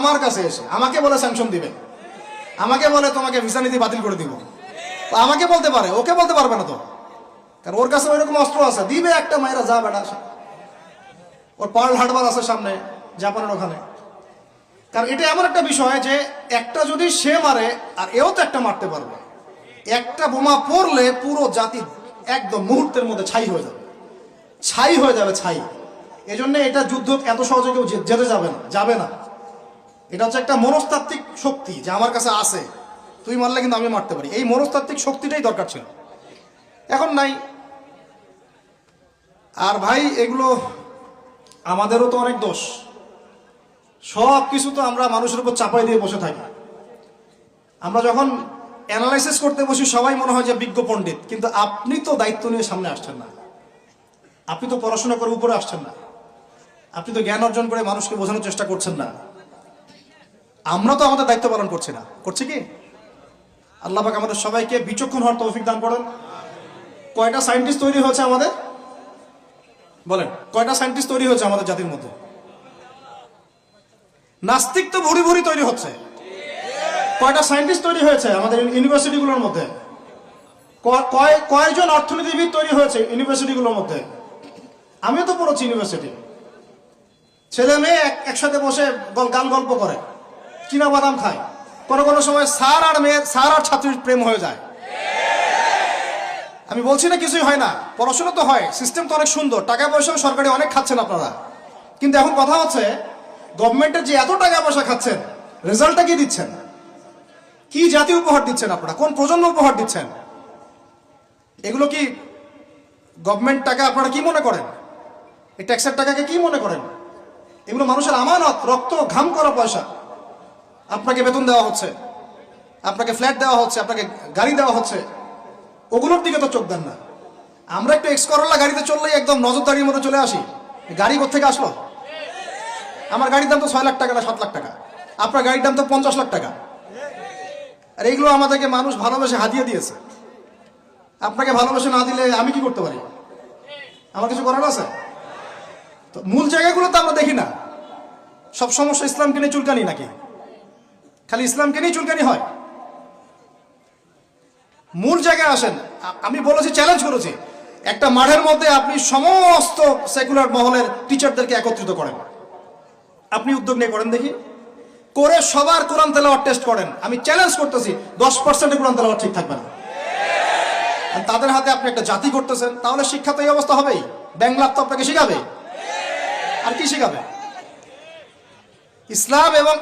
আমার কাছে এসে আমাকে বলে স্যাংশন দিবে, আমাকে বলে তোমাকে ভিসা নীতি বাতিল করে দিব, আমাকে বলতে পারে, ওকে বলতে পারবে না তো, কারণ ওর কাছে ওইরকম অস্ত্র আছে, দিবে একটা মায়েরা যা বেটা আসে। ওর পার্ল হার্ডবার আছে সামনে জাপানের ওখানে। কারণ এটা এমন একটা বিষয় যে একটা যদি সে মারে আর এও তো একটা মারতে পারবে, একটা বোমা পড়লে পুরো জাতি একদম মুহূর্তের মধ্যে ছাই হয়ে যাবে, ছাই হয়ে যাবে, ছাই। এজন্য এটা যুদ্ধ এত সহজে কেউ যেতে যাবে না। এটা হচ্ছে একটা মনস্তাত্ত্বিক শক্তি যে আমার কাছে আছে, তুই মারলে কিন্তু আমি মারতে পারি, এই মনস্তাত্ত্বিক শক্তিটাই দরকার ছিল, এখন নাই। আর ভাই এগুলো আমাদেরও তো অনেক দোষ, সব কিছু তো আমরা মানুষের উপর চাপাই দিয়ে বসে থাকি। আমরা যখন অ্যানালাইসিস করতে বসি সবাই মনে হয় যে বিজ্ঞ পণ্ডিত, কিন্তু আপনি তো দায়িত্ব নিয়ে সামনে আসছেন না, আপনি তো পড়াশোনা করে উপরে আসছেন না, আপনি তো জ্ঞান অর্জন করে মানুষকে বোঝানোর চেষ্টা করছেন না। আমরা তো আমাদের দায়িত্ব পালন করছি না, করছি কি? আল্লাহ পাক আমাদের সবাইকে বিচক্ষণ হওয়ার তৌফিক দান করেন। কয়টা সায়েন্টিস্ট তৈরি হয়েছে আমাদের, বলেন কয়টা সায়েন্টিস্ট তৈরি হয়েছে আমাদের জাতির মধ্যে? নাস্তিক তো ভুরি ভুরি তৈরি হচ্ছে। কয়টা সায়েন্টিস্ট তৈরি হয়েছে আমাদের ইউনিভার্সিটিগুলোর মধ্যে? কয়জন অর্থনীতিবিদ তৈরি হয়েছে ইউনিভার্সিটিগুলোর মধ্যে? আমিও তো পড়েছি ইউনিভার্সিটি। ছেলে মেয়ে একসাথে বসে গান গল্প করে, চীনা বাদাম খায়, কোনো কোনো সময় স্যার আর ছাত্রীর প্রেম হয়ে যায়। আমি বলছি না কিছুই হয় না, পড়াশোনা তো হয়, সিস্টেম তো অনেক সুন্দর, টাকা পয়সা সরকারি অনেক খাচ্ছেন আপনারা, কিন্তু এখন কথা হচ্ছে গভর্নমেন্টের যে এত টাকা পয়সা খাচ্ছেন, রেজাল্টটা কি দিচ্ছেন? কি জাতি উপহার দিচ্ছেন আপনারা? কোন প্রজন্ম উপহার দিচ্ছেন? এগুলো কি গভর্নমেন্ট টাকা আপনারা কি মনে করেন? এই ট্যাক্সের টাকাকে কি মনে করেন? এগুলো মানুষের আমানত, রক্ত ঘাম করা পয়সা। আপনাকে বেতন দেওয়া হচ্ছে, আপনাকে ফ্ল্যাট দেওয়া হচ্ছে, আপনাকে গাড়ি দেওয়া হচ্ছে, ওগুলোর দিকে তো চোখ দেন না। আমরা একটু এক্স করোলা গাড়িতে চললেই একদম নজরদারির মধ্যে চলে আসি, গাড়ি কোত্থেকে আসলো? আমার গাড়ির দাম তো 6 লাখ টাকা না 7 লাখ টাকা, আপনার গাড়ির দাম তো 50 লাখ টাকা। আর এইগুলো আমাদেরকে মানুষ ভালোবেসে হাতিয়ে দিয়েছে। আপনাকে ভালোবেসে না দিলে আমি কি করতে পারি? আমার কিছু করার আছে? তো মূল জায়গাগুলো তো আমরা দেখি না। সব সমস্যা ইসলামকে নিয়ে চুলকানি নাকি? খালি ইসলামকে নিয়ে চুলকানি হয়? মূল জায়গায় আসেন। আমি বলেছি, চ্যালেঞ্জ করেছি, একটা মাঠের মধ্যে আপনি সমস্ত সেকুলার মহলের টিচারদেরকে একত্রিত করেন, আপনি উদ্যোগ নিয়ে করেন দেখি, করে সবার কোরআন তেলাওয়াত টেস্ট করেন। আমি চ্যালেঞ্জ করতেছি 10% কোরআন তেলাওয়াত ঠিক থাকবে না। তাদের হাতে আপনি একটা জাতি করতেছেন, তাহলে শিক্ষা তো এই অবস্থা হবেই। ব্যাংলাপ তো আপনাকে শিখাবে, আর কি শিখাবে? ইসলাম এবং